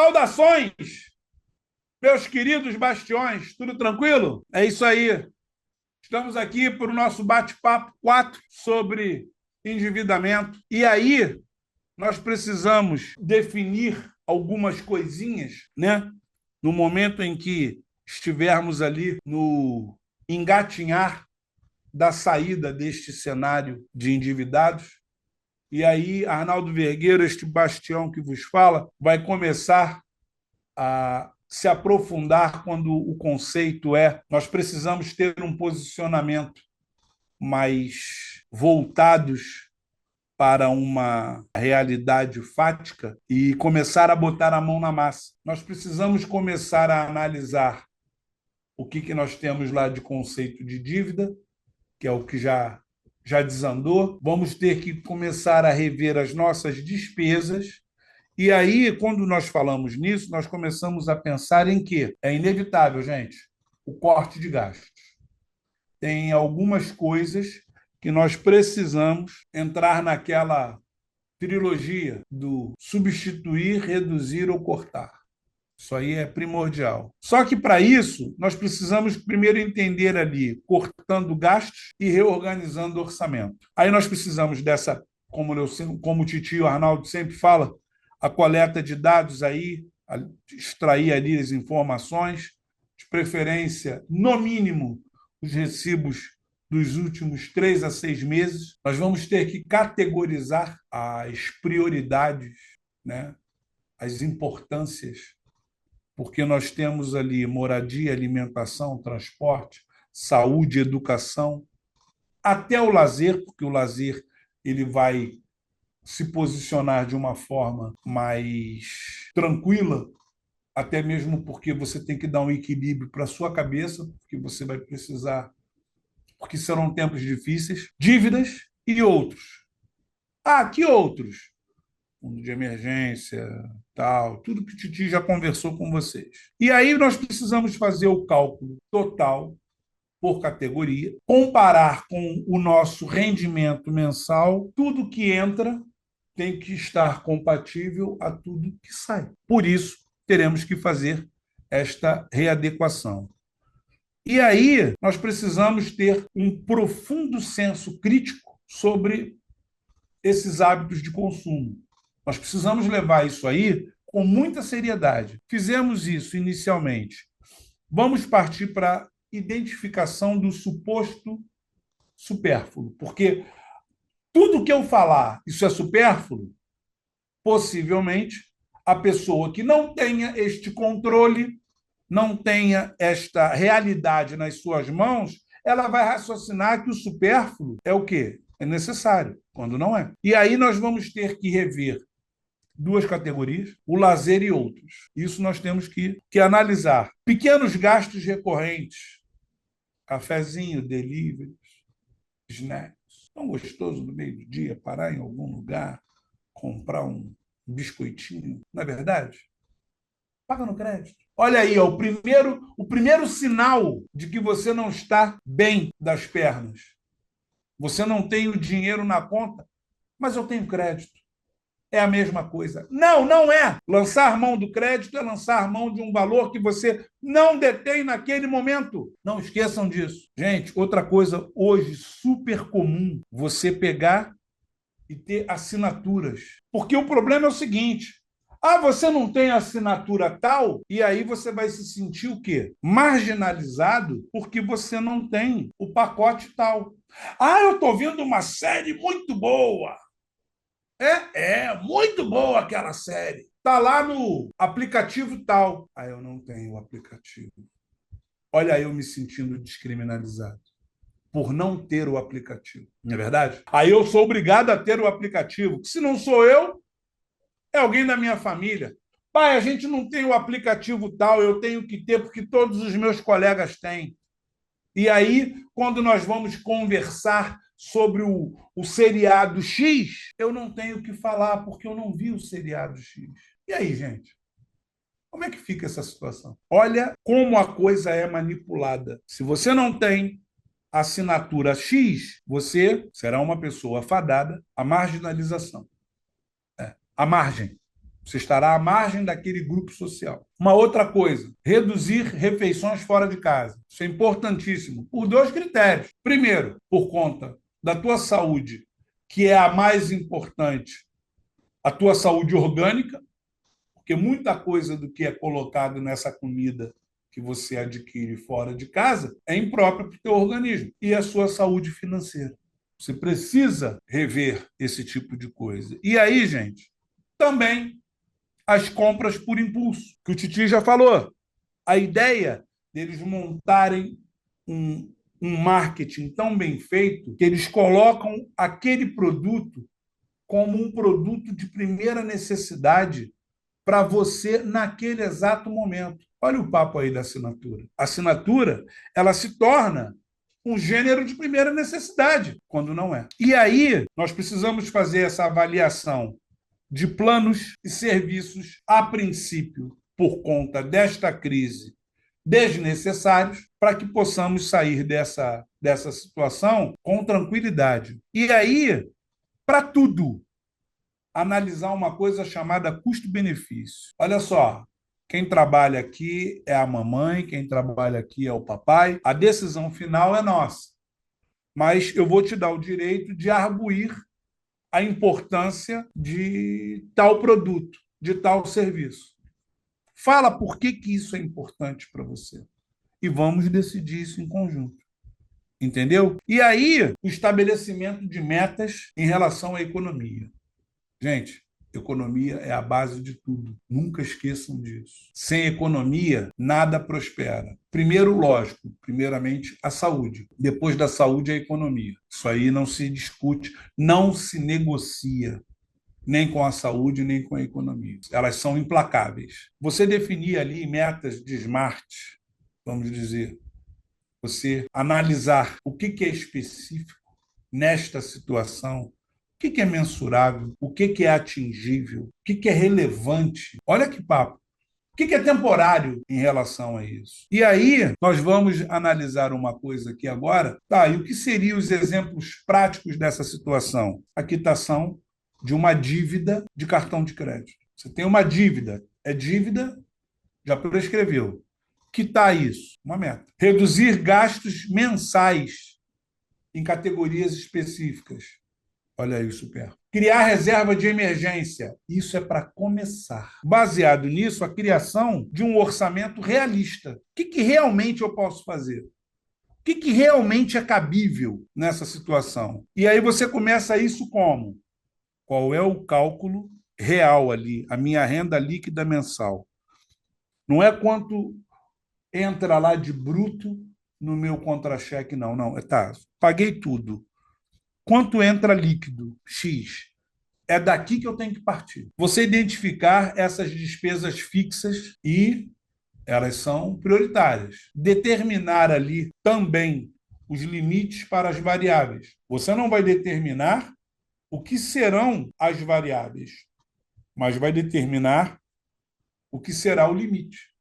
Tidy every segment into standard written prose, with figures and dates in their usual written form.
Saudações, meus queridos bastiões, tudo tranquilo? É isso aí. Estamos aqui para o nosso bate-papo 4 sobre endividamento. E aí, nós precisamos definir algumas coisinhas, né? No momento em que estivermos ali no engatinhar da saída deste cenário de endividados. E aí, Arnaldo Vergueiro, este bastião que vos fala, vai começar a se aprofundar quando o conceito é nós precisamos ter um posicionamento mais voltados para uma realidade fática e começar a botar a mão na massa. Nós precisamos começar a analisar o que nós temos lá de conceito de dívida, que é o que já desandou. Vamos ter que começar a rever as nossas despesas. E aí, quando nós falamos nisso, nós começamos a pensar em que é inevitável, gente, o corte de gastos. Tem algumas coisas que nós precisamos entrar naquela trilogia do substituir, reduzir ou cortar. Isso aí é primordial. Só que, para isso, nós precisamos primeiro entender ali, cortando gastos e reorganizando o orçamento. Aí nós precisamos dessa, como o Titio Arnaldo sempre fala, a coleta de dados aí, extrair ali as informações, de preferência, no mínimo, os recibos dos últimos 3 a 6 meses. Nós vamos ter que categorizar as prioridades, né? As importâncias, porque nós temos ali moradia, alimentação, transporte, saúde, educação, até o lazer, porque o lazer ele vai se posicionar de uma forma mais tranquila, até mesmo porque você tem que dar um equilíbrio para a sua cabeça, porque você vai precisar, porque serão tempos difíceis, dívidas e outros. Ah, que outros? Fundo de emergência, tal, tudo que o Titi já conversou com vocês. E aí nós precisamos fazer o cálculo total por categoria, comparar com o nosso rendimento mensal, tudo que entra tem que estar compatível a tudo que sai. Por isso, teremos que fazer esta readequação. E aí, nós precisamos ter um profundo senso crítico sobre esses hábitos de consumo. Nós precisamos levar isso aí com muita seriedade. Fizemos isso inicialmente. Vamos partir para a identificação do suposto supérfluo, porque tudo que eu falar, isso é supérfluo, possivelmente a pessoa que não tenha este controle, não tenha esta realidade nas suas mãos, ela vai raciocinar que o supérfluo é o quê? É necessário, quando não é. E aí nós vamos ter que rever duas categorias, o lazer e outros. Isso nós temos que analisar. Pequenos gastos recorrentes, cafezinho, delivery, snacks. Tão gostoso no meio do dia parar em algum lugar, comprar um biscoitinho, não é verdade? Paga no crédito. Olha aí, ó, o primeiro sinal de que você não está bem das pernas. Você não tem o dinheiro na conta, mas eu tenho crédito. É a mesma coisa. Não, não é. Lançar mão do crédito é lançar mão de um valor que você não detém naquele momento. Não esqueçam disso. Gente, outra coisa hoje super comum, você pegar e ter assinaturas. Porque o problema é o seguinte: ah, você não tem assinatura tal, e aí você vai se sentir o quê? Marginalizado porque você não tem o pacote tal. Ah, eu estou vendo uma série muito boa. Muito boa aquela série. Tá lá no aplicativo tal. Ah, eu não tenho o aplicativo. Olha, eu me sentindo descriminalizado por não ter o aplicativo. Não é verdade? Aí eu sou obrigado a ter o aplicativo. Se não sou eu, é alguém da minha família. Pai, a gente não tem o aplicativo tal, eu tenho que ter porque todos os meus colegas têm. E aí, quando nós vamos conversar sobre o seriado X, eu não tenho o que falar, porque eu não vi o seriado X. E aí, gente? Como é que fica essa situação? Olha como a coisa é manipulada. Se você não tem assinatura X, você será uma pessoa fadada à marginalização. À margem. Você estará à margem daquele grupo social. Uma outra coisa, reduzir refeições fora de casa. Isso é importantíssimo, por dois critérios. Primeiro, por conta da tua saúde, que é a mais importante, a tua saúde orgânica, porque muita coisa do que é colocado nessa comida que você adquire fora de casa é imprópria para o teu organismo. E a sua saúde financeira. Você precisa rever esse tipo de coisa. E aí, gente, também as compras por impulso, que o Titi já falou. A ideia deles montarem um marketing tão bem feito que eles colocam aquele produto como um produto de primeira necessidade para você naquele exato momento. Olha o papo aí da assinatura. A assinatura, ela se torna um gênero de primeira necessidade, quando não é. E aí, nós precisamos fazer essa avaliação de planos e serviços, a princípio, por conta desta crise, desnecessários, para que possamos sair dessa situação com tranquilidade. E aí, para tudo, analisar uma coisa chamada custo-benefício. Olha só, quem trabalha aqui é a mamãe, quem trabalha aqui é o papai, a decisão final é nossa. Mas eu vou te dar o direito de arguir a importância de tal produto, de tal serviço. Fala por que isso é importante para você. E vamos decidir isso em conjunto. Entendeu? E aí, o estabelecimento de metas em relação à economia. Gente, economia é a base de tudo. Nunca esqueçam disso. Sem economia, nada prospera. Primeiro, lógico, primeiramente a saúde. Depois da saúde, a economia. Isso aí não se discute, não se negocia, nem com a saúde, nem com a economia. Elas são implacáveis. Você definir ali metas de SMART, vamos dizer, você analisar o que é específico nesta situação, o que é mensurável, o que é atingível, o que é relevante. Olha que papo. O que é temporário em relação a isso? E aí, nós vamos analisar uma coisa aqui agora. Tá, e o que seriam os exemplos práticos dessa situação? A quitação de uma dívida de cartão de crédito. Você tem uma dívida, é dívida, já prescreveu. Quitar isso, uma meta. Reduzir gastos mensais em categorias específicas. Olha aí o super. Criar reserva de emergência. Isso é para começar. Baseado nisso, a criação de um orçamento realista. O que realmente eu posso fazer? O que realmente é cabível nessa situação? E aí você começa isso como? Qual é o cálculo real ali, a minha renda líquida mensal? Não é quanto entra lá de bruto no meu contra-cheque, não. Não, tá, paguei tudo. Quanto entra líquido? X. É daqui que eu tenho que partir. Você identificar essas despesas fixas e elas são prioritárias. Determinar ali também os limites para as variáveis. Você não vai determinar o que serão as variáveis, mas vai determinar o que será o limite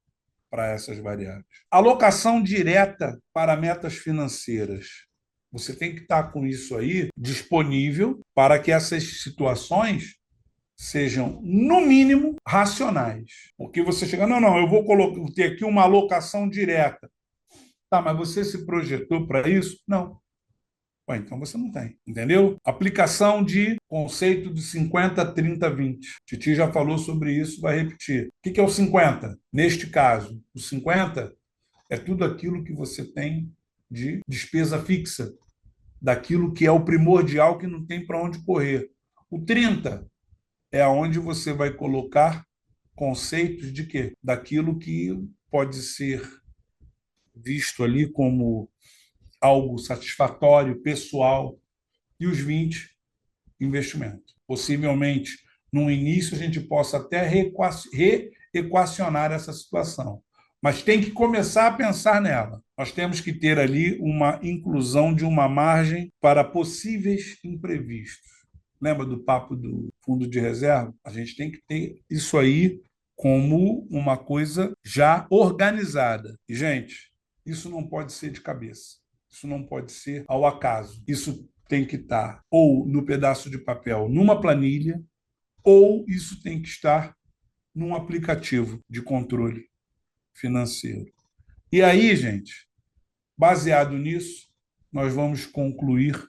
para essas variáveis. Alocação direta para metas financeiras. Você tem que estar com isso aí disponível para que essas situações sejam, no mínimo, racionais. Porque você chega, não, eu vou ter aqui uma alocação direta. Tá, mas você se projetou para isso? Não. Ué, então você não tem, entendeu? Aplicação de conceito de 50, 30, 20. Titi já falou sobre isso, vai repetir. O que é o 50? Neste caso, o 50 é tudo aquilo que você tem de despesa fixa, daquilo que é o primordial que não tem para onde correr. O 30 é aonde você vai colocar conceitos de quê? Daquilo que pode ser visto ali como algo satisfatório, pessoal, e os 20, investimento. Possivelmente, no início, a gente possa até reequacionar essa situação, mas tem que começar a pensar nela. Nós temos que ter ali uma inclusão de uma margem para possíveis imprevistos. Lembra do papo do fundo de reserva? A gente tem que ter isso aí como uma coisa já organizada. E, gente, isso não pode ser de cabeça. Isso não pode ser ao acaso. Isso tem que estar ou no pedaço de papel, numa planilha, ou isso tem que estar num aplicativo de controle financeiro. E aí, gente, baseado nisso, nós vamos concluir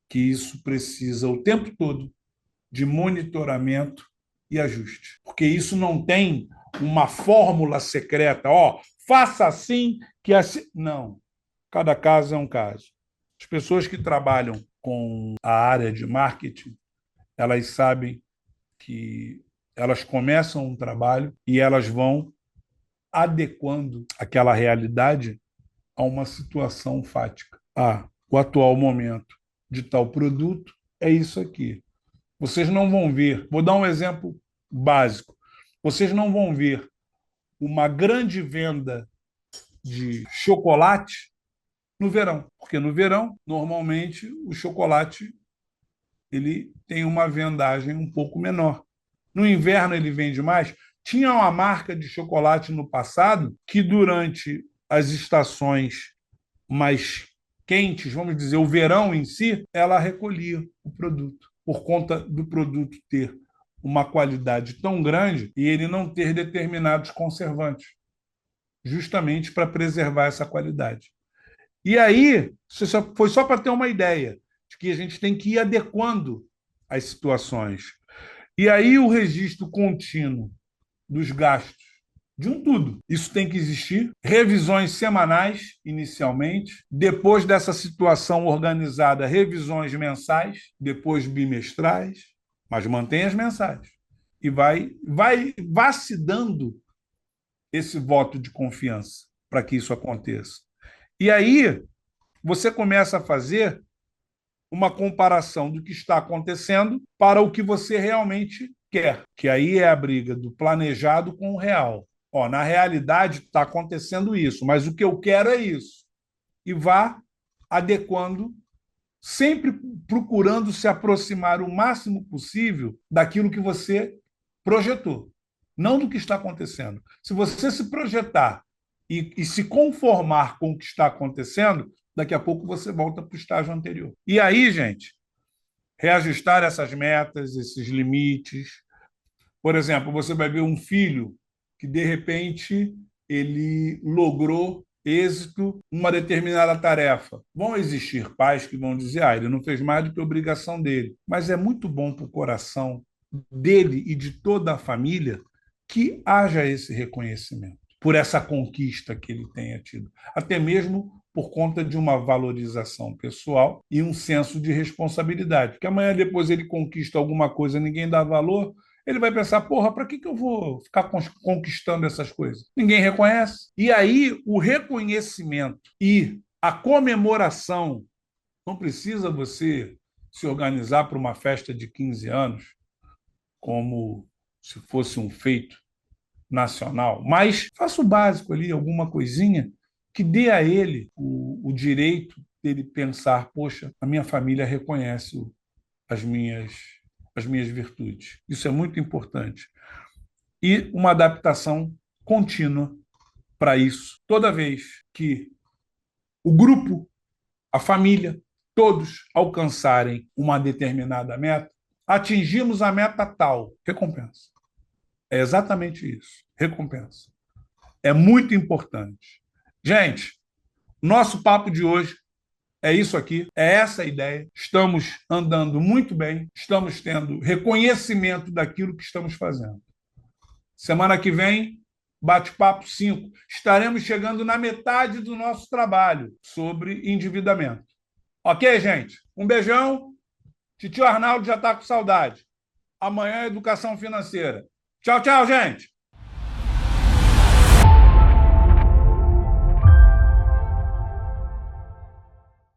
que isso precisa o tempo todo de monitoramento e ajuste. Porque isso não tem uma fórmula secreta, ó, faça assim que assim. Não. Cada caso é um caso. As pessoas que trabalham com a área de marketing, elas sabem que elas começam um trabalho e elas vão adequando aquela realidade a uma situação fática. O atual momento de tal produto é isso aqui. Vocês não vão ver, vou dar um exemplo básico, vocês não vão ver uma grande venda de chocolate no verão, porque no verão, normalmente, o chocolate ele tem uma vendagem um pouco menor. No inverno ele vende mais. Tinha uma marca de chocolate no passado que durante as estações mais quentes, vamos dizer, o verão em si, ela recolhia o produto, por conta do produto ter uma qualidade tão grande e ele não ter determinados conservantes, justamente para preservar essa qualidade. E aí, foi só para ter uma ideia de que a gente tem que ir adequando as situações. E aí, o registro contínuo dos gastos de um tudo. Isso tem que existir. Revisões semanais, inicialmente. Depois dessa situação organizada, revisões mensais. Depois bimestrais. Mas mantém as mensais. E vá se dando esse voto de confiança para que isso aconteça. E aí, você começa a fazer uma comparação do que está acontecendo para o que você realmente quer, que aí é a briga do planejado com o real. Ó, na realidade está acontecendo isso, mas o que eu quero é isso. E vá adequando, sempre procurando se aproximar o máximo possível daquilo que você projetou, não do que está acontecendo. Se você se projetar e se conformar com o que está acontecendo, daqui a pouco você volta para o estágio anterior. E aí, gente, reajustar essas metas, esses limites. Por exemplo, você vai ver um filho que, de repente, ele logrou êxito em uma determinada tarefa. Vão existir pais que vão dizer, ele não fez mais do que a obrigação dele. Mas é muito bom para o coração dele e de toda a família que haja esse reconhecimento por essa conquista que ele tenha tido. Até mesmo por conta de uma valorização pessoal e um senso de responsabilidade. Porque amanhã, depois, ele conquista alguma coisa, ninguém dá valor, ele vai pensar, porra, para que eu vou ficar conquistando essas coisas? Ninguém reconhece. E aí, o reconhecimento e a comemoração, não precisa você se organizar para uma festa de 15 anos, como se fosse um feito nacional, mas faça o básico ali, alguma coisinha que dê a ele o direito dele pensar, poxa, a minha família reconhece as minhas virtudes. Isso é muito importante. E uma adaptação contínua para isso. Toda vez que o grupo, a família, todos alcançarem uma determinada meta, atingimos a meta tal, recompensa. É exatamente isso, recompensa. É muito importante. Gente, nosso papo de hoje é isso aqui, é essa a ideia. Estamos andando muito bem, estamos tendo reconhecimento daquilo que estamos fazendo. Semana que vem, bate-papo 5. Estaremos chegando na metade do nosso trabalho sobre endividamento. Ok, gente? Um beijão. Titio Arnaldo já está com saudade. Amanhã é educação financeira. Tchau, tchau, gente!